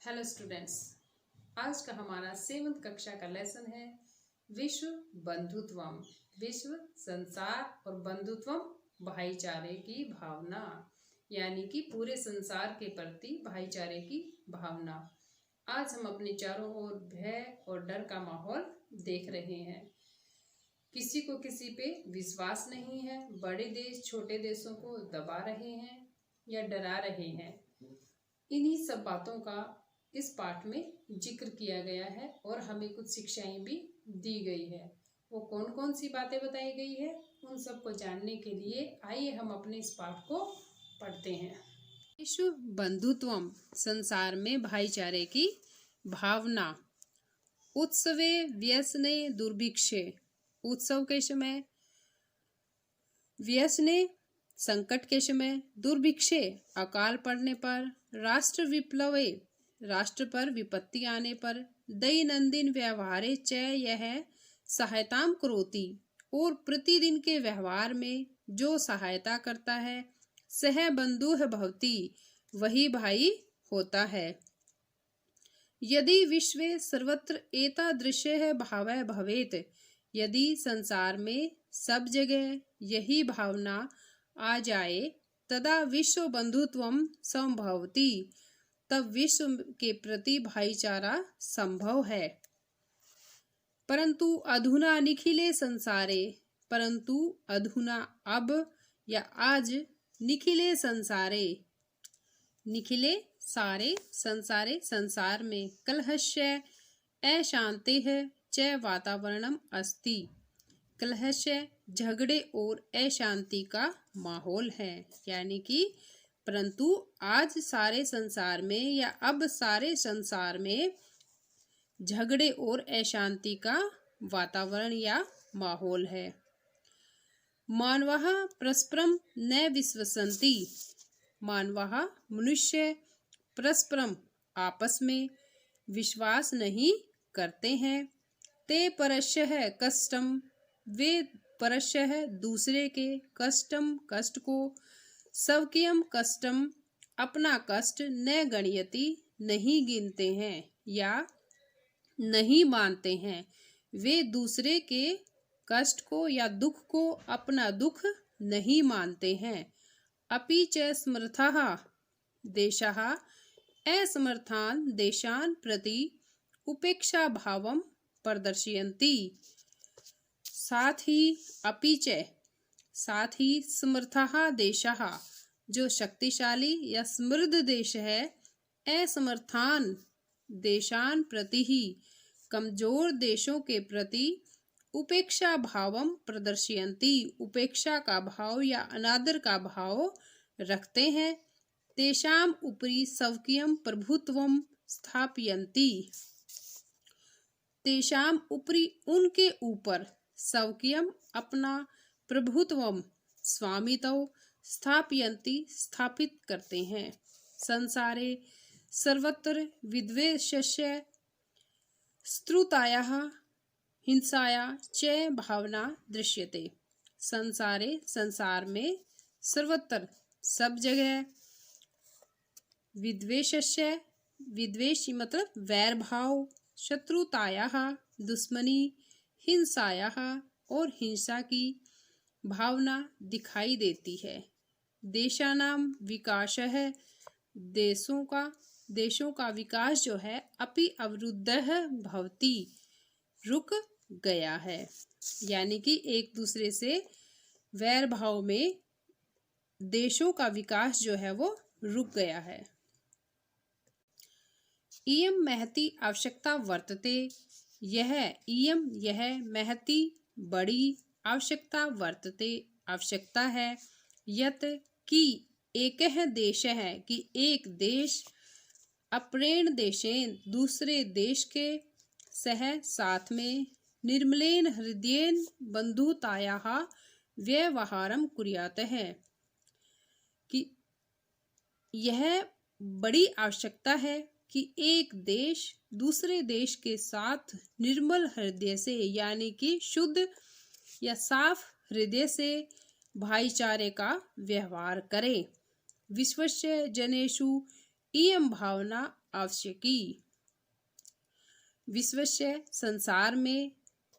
Hello students, आज का हमारा 7th कक्षा का लेसन है विश्व बंधुत्वम। विश्व संसार और बंधुत्वम भाईचारे की भावना, यानी कि पूरे संसार के प्रति भाईचारे की भावना। आज हम अपने चारों ओर भय और डर का माहौल देख रहे हैं। किसी को किसी पे विश्वास नहीं है। बड़े देश छोटे देशों को दबा रहे हैं या डरा रहे हैं। इन्हीं सब बातों का इस पाठ में जिक्र किया गया है और हमें कुछ शिक्षाएं भी दी गई है। वो कौन कौन सी बातें बताई गई है, उन सबको जानने के लिए आइए हम अपने इस पाठ को पढ़ते हैं। विश्व बंधुत्वम, संसार में भाईचारे की भावना। उत्सवे व्यसने दुर्भिक्षे, उत्सव के समय, व्यसने संकट के समय, दुर्भिक्षे अकाल पड़ने पर, राष्ट्र विप्लवे राष्ट्र पर विपत्ति आने पर, दैनंदिन व्यवहारे च यह सहायताम करोति, और प्रतिदिन के व्यवहार में जो सहायता करता है, सह बंधुः भवति, वही भाई होता है। यदि विश्वे सर्वत्र एतादृशः भावः भवेत्, यदि संसार में सब जगह यही भावना आ जाए, तदा विश्व बंधुत्वम संभवति, तब विश्व के प्रति भाईचारा संभव है। परंतु अधुना निखिले संसारे, परंतु अधुना अब या आज, निखिले संसारे, निखिले सारे संसारे संसार में, कलहस्य अशांतिः च वातावरणम अस्ति, कलहस्य झगड़े और अशांति का माहौल है। यानी कि परंतु आज सारे संसार में या अब सारे संसार में झगड़े और अशांति का वातावरण या माहौल है। मानवः परस्परम न विश्वसन्ति, मानवः मनुष्य परस्परम आपस में विश्वास नहीं करते हैं। ते परस्यः कष्टम, वे परस्यः दूसरे के, कष्टम कष्ट को, स्वकीयम कष्टम अपना कष्ट, न गणयति नहीं गिनते हैं या नहीं मानते हैं। वे दूसरे के कष्ट को या दुख को अपना दुख नहीं मानते हैं। अपि च समर्थः देशाः असमर्थान देशान प्रति उपेक्षा भावम प्रदर्शयन्ति, साथ ही अपि च, साथ ही समर्थः देशाः, जो शक्तिशाली या समृद्ध देश है, असमर्थान देशान प्रति ही, कमजोर देशों के प्रति, उपेक्षा भावम प्रदर्शयन्ति, उपेक्षा का भाव या अनादर का भाव रखते हैं। तेषाम उपरि स्वकीयम प्रभुत्वम स्थापयन्ति, तेषाम उपरि उनके ऊपर, स्वकीयम अपना, प्रभुत्वम स्वामित्व, स्थापयन्ति स्थापित करते हैं। संसारे सर्वत्र विद्वेषस्य स्त्रुतायाः हिंसाया च भावना दृश्यते, संसारे संसार में, सर्वत्र सब जगह, विद्वेषस्य, विद्वेष मतलब वैर भाव, शत्रुतायाः दुश्मनी, हिंसायाः और हिंसा की भावना दिखाई देती है। देशानाम विकासः, देशों का विकास जो है, अपि अवरुद्धः भवति, रुक गया है। यानी कि एक दूसरे से वैर भाव में देशों का विकास जो है वो रुक गया है। इयं महती आवश्यकता वर्तते, यह महती बड़ी आवश्यकता वर्तते आवश्यकता है, यत कि एकः देशः, कि एक देश, अपरेण देशेन दूसरे देश के, सह साथ में, निर्मलेन हृदयेन बंधुतायाः व्यवहारम कुर्यात् है, कि यह बड़ी आवश्यकता है कि एक देश दूसरे देश के साथ निर्मल हृदय से, यानी कि शुद्ध या साफ हृदय से भाईचारे का व्यवहार करे। विश्वस्य जनेषु इयं भावना आवश्यकी। विश्वस्य संसार में,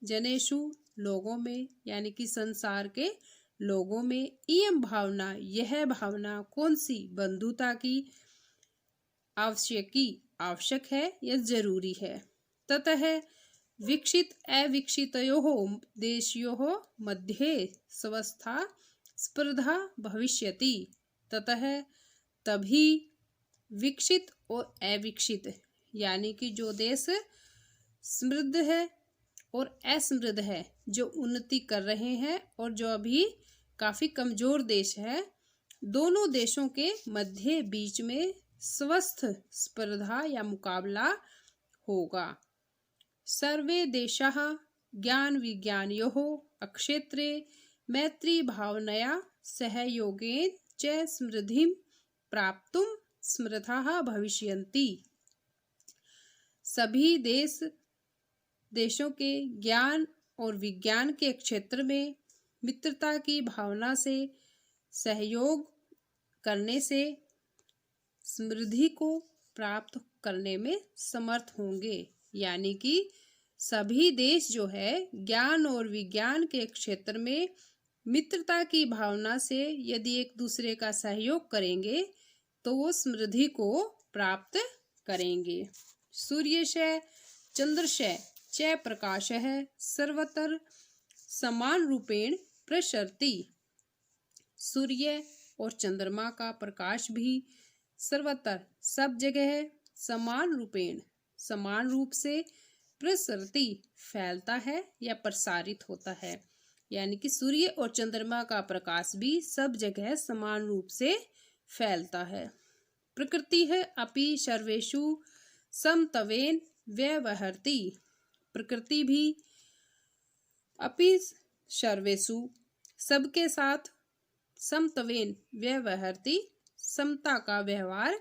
जनेषु लोगों में, यानी कि संसार के लोगों में, इयम भावना यह भावना कौन सी, बंधुता की, आवश्यकी आवश्यक है या जरूरी है। ततः विकसित अविकसितयोः देशयोः मध्ये स्वस्था स्पर्धा भविष्यति। ततः तभी विकसित और अविकसित यानी कि जो देश समृद्ध है और असमृद्ध है, जो उन्नति कर रहे हैं और जो अभी काफी कमजोर देश है, दोनों देशों के मध्य बीच में स्वस्थ स्पर्धा या मुकाबला होगा। सर्वे देशाः ज्ञान विज्ञानयोः अक्षेत्रे मैत्री भावनया सहयोगेन च समृद्धिं प्राप्तुं समर्थाः भविष्यन्ति। सभी देशों के ज्ञान और विज्ञान के क्षेत्र में मित्रता की भावना से सहयोग करने से समृद्धि को प्राप्त करने में समर्थ होंगे। यानी कि सभी देश जो है ज्ञान और विज्ञान के क्षेत्र में मित्रता की भावना से यदि एक दूसरे का सहयोग करेंगे तो वो समृद्धि को प्राप्त करेंगे। सूर्यस्य चंद्रस्य च प्रकाशः सर्वत्र समान रूपेण प्रसरति। सूर्य और चंद्रमा का प्रकाश भी सर्वत्र सब जगह समान रूप से प्रसरति फैलता है या प्रसारित होता है। यानी कि सूर्य और चंद्रमा का प्रकाश भी सब जगह समान रूप से फैलता है। प्रकृति है अपि सर्वेषु समत्वेन व्यवहरति। प्रकृति भी अपि सर्वेषु सबके साथ समत्वेन व्यवहरति समता का व्यवहार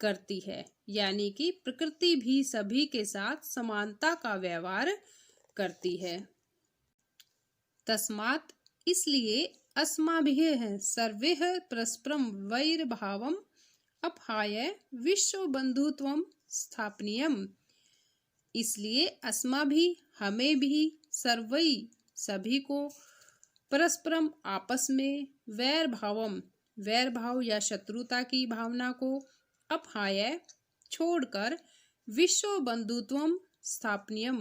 करती है। यानी कि प्रकृति भी सभी के साथ समानता का व्यवहार करती है। तस्मात् इसलिए अस्माभिः सर्वैः परस्परं वैरभावम् अपहाय विश्व बंधुत्वं स्थापनीयम्। इसलिए अस्माभिः हमें भी सर्वै सभी को परस्परम आपस में वैर भाव या शत्रुता की भावना को अपहाय छोड़कर विश्व बंधुत्वम स्थापनीयम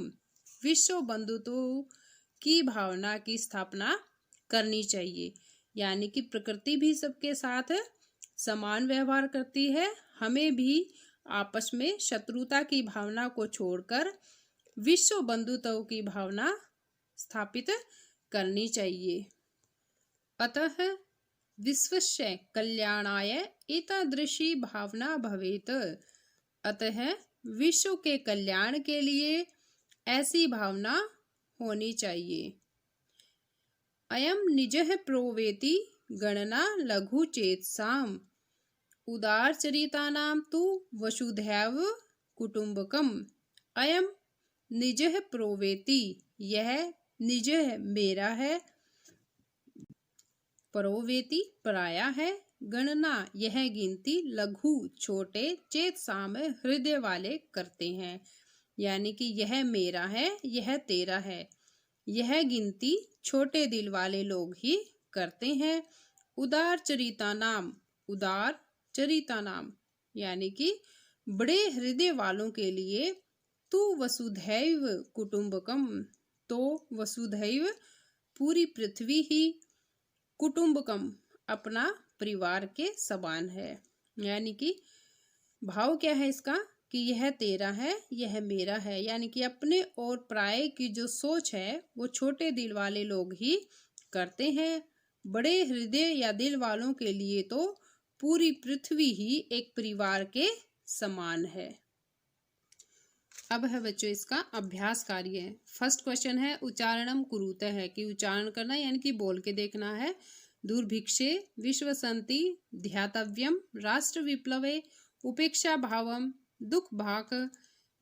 विश्व बंधुत्व की भावना की स्थापना करनी चाहिए। यानी कि प्रकृति भी सबके साथ समान व्यवहार करती है, हमें भी आपस में शत्रुता की भावना को छोड़कर विश्व बंधुत्व की भावना स्थापित करनी चाहिए। अतः विश्वस्य कल्याणाय एतादृशी भावना भवेत्। अतः विश्व के कल्याण के लिए ऐसी भावना होनी चाहिए। अयम निजः प्रोवेति गणना लघु चेतसाम उदारचरितानां तु वसुधैव कुटुंबकम। अयम निजः प्रोवेति, यह निज मेरा है, परोवेति पराया है, गणना यह गिनती, लघु छोटे, चेतसाम हृदय वाले करते हैं। यानी कि यह मेरा है, यह तेरा है, यह गिनती छोटे दिल वाले लोग ही करते हैं। उदार चरिता नाम यानी कि बड़े हृदय वालों के लिए तु वसुधैव कुटुंबकम, तो वसुधैव पूरी पृथ्वी ही, कुटुंबकम अपना परिवार के समान है। यानी कि भाव क्या है इसका कि यह तेरा है, यह मेरा है। यानी कि अपने और पराये की जो सोच है वो छोटे दिल वाले लोग ही करते हैं। बड़े हृदय या दिल वालों के लिए तो पूरी पृथ्वी ही एक परिवार के समान है। अब है बच्चों इसका अभ्यास कार्य है। फर्स्ट क्वेश्चन है उच्चारणम कुरुतः है कि उच्चारण करना यानी कि बोल के देखना है। दुर्भिक्षे विश्वसंति ध्यातव्यम राष्ट्र विप्लवे उपेक्षा भावम दुख भाक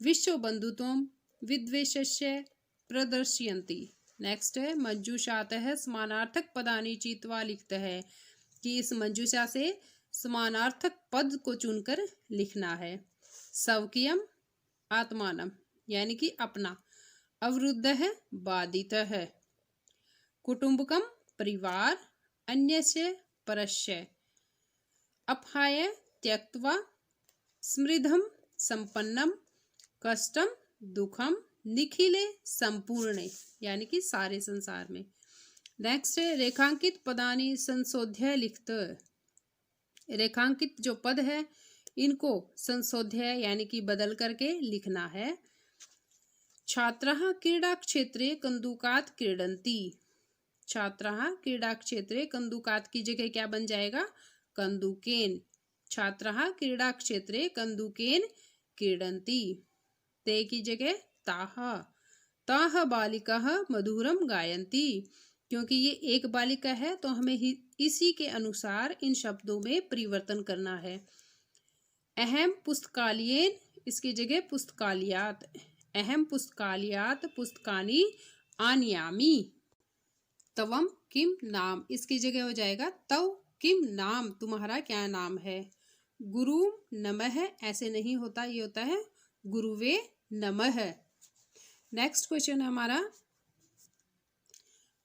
विश्व बंधुत्वम विद्वेषस्य प्रदर्शयन्ति। नेक्स्ट है मंजूषातः समानार्थक पदानि चित्वा लिखता है कि इस मंजूषा से समानार्थक पद को चुनकर लिखना है। स्वकीयम आत्मानम यानी कि अपना, अवरुद्ध है बाधित है, कुटुंबकम परिवार, अन्यस्य परस्य, अपाय त्यक्त्वा, समृद्धम संपन्नम, कष्टम दुखम, निखिले संपूर्णे यानी कि सारे संसार में। नेक्स्ट है रेखांकित पदानि संशोध्य लिखत। रेखांकित जो पद है इनको संशोध्य यानी कि बदल करके लिखना है। छात्राः क्रीडा क्षेत्रे कन्दुकात् क्रीडन्ति। छात्राः क्रीडा क्षेत्रे कन्दुकात् की जगह क्या बन जाएगा, कन्दुकेन। छात्राः क्रीडा क्षेत्रे कन्दुकेन क्रीडन्ति। ते की जगह ताः। ताः बालिकाः मधुरम गायन्ति। क्योंकि ये एक बालिका है तो हमें ही इसी के अनुसार इन शब्दों में परिवर्तन करना है। अहम पुस्तकालयेन, इसकी जगह पुस्तकालयात्। अहम पुस्तकालयात् पुस्तकानि आनयामि। तवम किम नाम, इसकी जगह हो जाएगा तव किम नाम, तुम्हारा क्या नाम है। गुरु नमः ऐसे नहीं होता, ये होता है गुरुवे नमः। नेक्स्ट क्वेश्चन है हमारा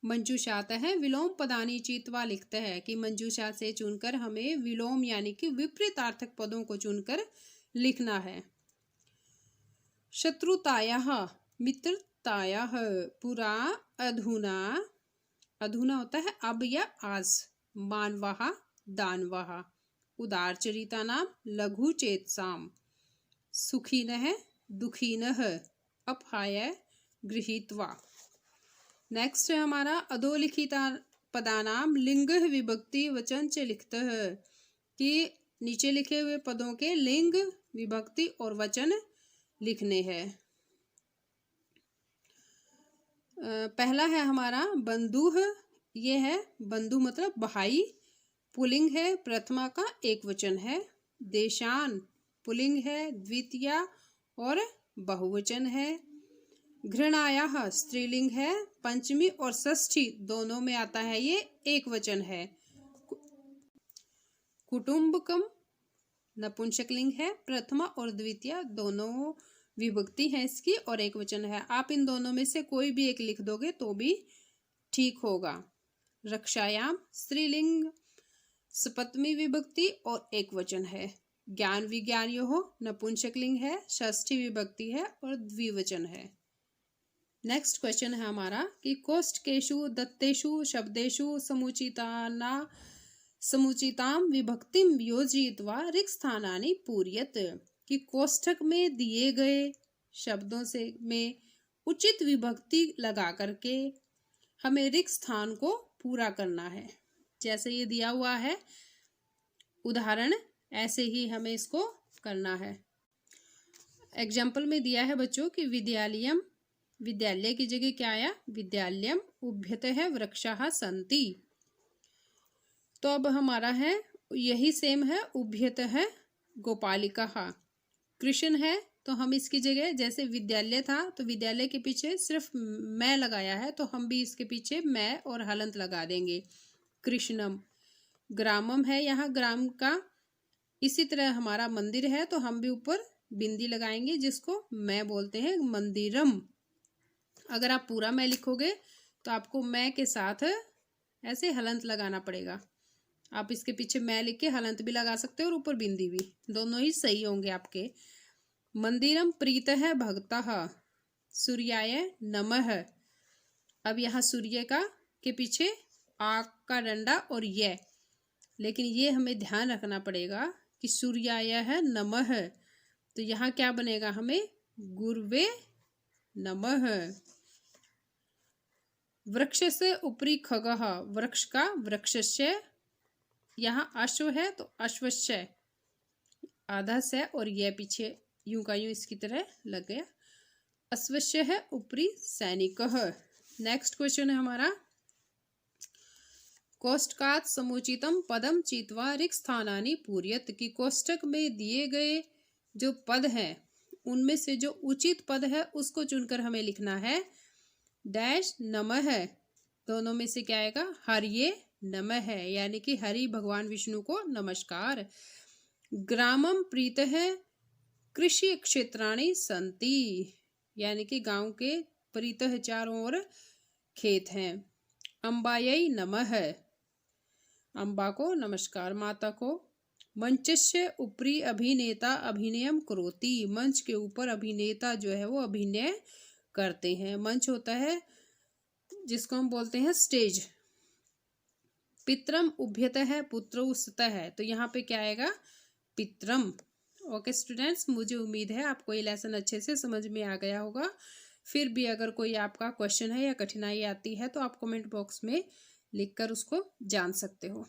मंजूषात है। विलोम पदानी चित्वा लिखते हैं कि मंजूषा से चुनकर हमें विलोम यानी कि विपरीतार्थक पदों को चुनकर लिखना है। शत्रुतायाः, मित्रतायाः, पुरा, अधुना, अधुना होता है अब या आज, मानवाः, दानवाः, उदारचरितानां, लघुचेतसाम्, सुखिनः, दुखिनः, अपाय, गृहीत्वा। नेक्स्ट है हमारा अधोलिखित पदानाम लिंग विभक्ति वचन च लिखते हैं कि नीचे लिखे हुए पदों के लिंग विभक्ति और वचन लिखने हैं। पहला है हमारा बंधु, ये है बंधु मतलब भाई, पुल्लिंग है, प्रथमा का एक वचन है। देशान पुल्लिंग है, द्वितीया और बहुवचन है। घृणायाः स्त्रीलिंग है, पंचमी और षष्ठी दोनों में आता है, ये एक वचन है। कुटुंबकम नपुंसकलिंग है, प्रथमा और द्वितीया दोनों विभक्ति है इसकी और एक वचन है। आप इन दोनों में से कोई भी एक लिख दोगे तो भी ठीक होगा। रक्षायाम स्त्रीलिंग, सप्तमी विभक्ति और एक वचन है। ज्ञान विज्ञानयोः नपुंसकलिंग है, षष्ठी विभक्ति है और द्विवचन है। नेक्स्ट क्वेश्चन है हमारा कि कोष्ठकेषु दत्तेषु शब्देषु समुचिताम विभक्तिम योजयित्वा रिक्तस्थानानि पूरयेत्। कि कोष्ठक में दिए गए शब्दों से में उचित विभक्ति लगा करके हमें रिक्त स्थान को पूरा करना है। जैसे ये दिया हुआ है उदाहरण, ऐसे ही हमें इसको करना है। एग्जाम्पल में दिया है बच्चों कि विद्यालयम, विद्यालय की जगह क्या आया, विद्यालयम, उभ्यतः वृक्षाः सन्ति। तो अब हमारा है यही सेम है, उभ्यतः गोपालिकाः। कृष्ण है तो हम इसकी जगह जैसे विद्यालय था तो विद्यालय के पीछे सिर्फ मैं लगाया है तो हम भी इसके पीछे मैं और हलंत लगा देंगे, कृष्णम। ग्रामम है यहाँ ग्राम का, इसी तरह हमारा मंदिर है तो हम भी ऊपर बिंदी लगाएंगे जिसको मैं बोलते हैं मंदिरम। अगर आप पूरा मैं लिखोगे तो आपको मैं के साथ ऐसे हलंत लगाना पड़ेगा। आप इसके पीछे मैं लिख के हलंत भी लगा सकते हो और ऊपर बिंदी भी, दोनों ही सही होंगे आपके। मंदिरम प्रीतः भक्तः, सूर्याय नमः। अब यहाँ सूर्य का के पीछे आ का डंडा और ये, लेकिन ये हमें ध्यान रखना पड़ेगा कि सूर्याय है नमः, तो यहाँ क्या बनेगा, हमें गुरुवे नमः। वृक्ष से ऊपरी खगः, वृक्ष का वृक्षस्य, यहाँ अश्व है तो अश्वस्य आधा से और यह पीछे यूं का यूं इसकी तरह लग गया। अश्वस्य है ऊपरी सैनिकः। नेक्स्ट क्वेश्चन है हमारा कोष्ठकात् समुचितम पदम चित्वा रिक्त स्थानानि पूरयेत्। कि कोष्ठक में दिए गए जो पद हैं उनमें से जो उचित पद है उसको चुनकर हमें लिखना है। डैश नमः, दोनों में से क्या आएगा, हरिये नमः है, यानी कि हरि भगवान विष्णु को नमस्कार। ग्रामम प्रीतः कृषि क्षेत्राणि सन्ति, यानी कि गांव के परितः चारों ओर खेत हैं। अम्बायै नमः, अम्बा को नमस्कार, माता को। मंचस्य उपरि अभिनेता अभिनयम करोति, मंच के ऊपर अभिनेता जो है वो अभिनय करते हैं। मंच होता है जिसको हम बोलते हैं स्टेज। पित्रम उभ्यतः पुत्रौ स्तः, तो यहाँ पे क्या आएगा, पित्रम। ओके स्टूडेंट्स, मुझे उम्मीद है आपको ये लेसन अच्छे से समझ में आ गया होगा। फिर भी अगर कोई आपका क्वेश्चन है या कठिनाई आती है तो आप कमेंट बॉक्स में लिखकर उसको जान सकते हो।